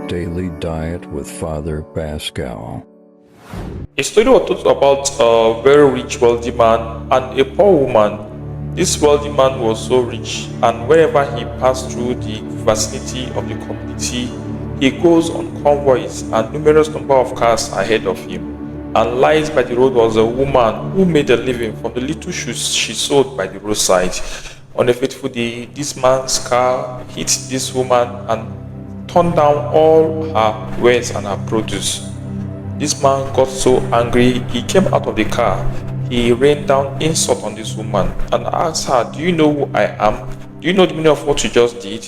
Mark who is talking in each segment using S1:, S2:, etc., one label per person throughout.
S1: Daily Diet with Father Pascal.
S2: A story was told about a very rich wealthy man and a poor woman. This wealthy man was so rich, and wherever he passed through the vicinity of the community, he goes on convoys and numerous number of cars ahead of him. And lies by the road was a woman who made a living from the little shoes she sold by the roadside. On a fateful day, this man's car hit this woman and turned down all her wares and her produce. This man got so angry, he came out of the car. He rained down insult on this woman and asked her, "Do you know who I am? Do you know the meaning of what you just did?"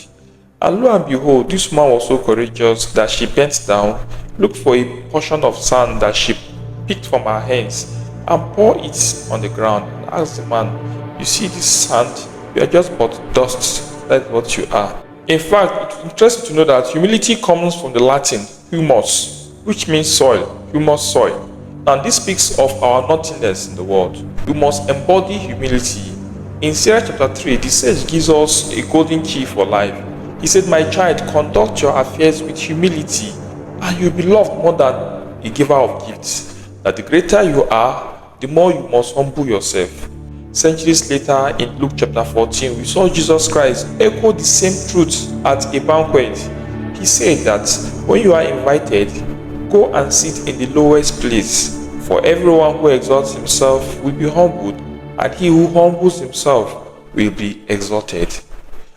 S2: And lo and behold, this woman was so courageous that she bent down, looked for a portion of sand that she picked from her hands, and poured it on the ground, and asked the man, "You see this sand? You are just but dust. That's what you are." In fact, it's interesting to know that humility comes from the Latin humus, which means soil, humus soil. And this speaks of our nothingness in the world. We must embody humility. In Sirach chapter 3, the sage gives us a golden key for life. He said, "My child, conduct your affairs with humility, and you'll be loved more than a giver of gifts." That the greater you are, the more you must humble yourself. Centuries later, in Luke chapter 14, we saw Jesus Christ echo the same truth at a banquet. He said that when you are invited, go and sit in the lowest place, for everyone who exalts himself will be humbled, and he who humbles himself will be exalted.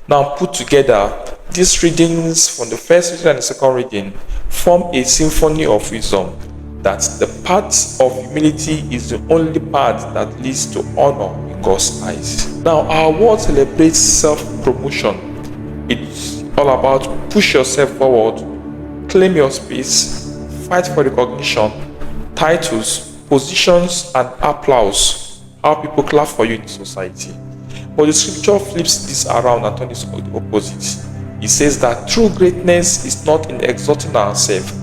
S2: Now put together, these readings from the first reading and the second reading form a symphony of wisdom, that the path of humility is the only path that leads to honor in God's eyes. Now, our world celebrates self-promotion. It's all about push yourself forward, claim your space, fight for recognition, titles, positions, and applause. How people clap for you in society. But the scripture flips this around and turns it the opposite. It says that true greatness is not in exalting ourselves,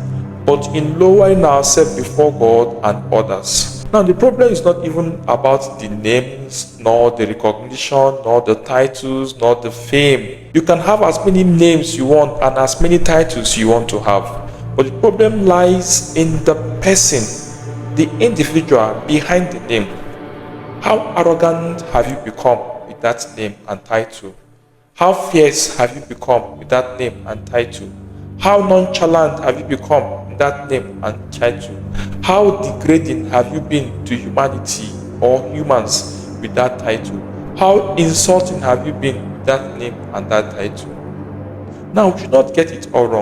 S2: but in lowering ourselves before God and others. Now, the problem is not even about the names, nor the recognition, nor the titles, nor the fame. You can have as many names you want and as many titles you want to have. But the problem lies in the person, the individual behind the name. How arrogant have you become with that name and title? How fierce have you become with that name and title? How nonchalant have you become with that name and title? How degrading have you been to humanity or humans with that title? How insulting have you been with that name and that title? Now, we should not get it all wrong.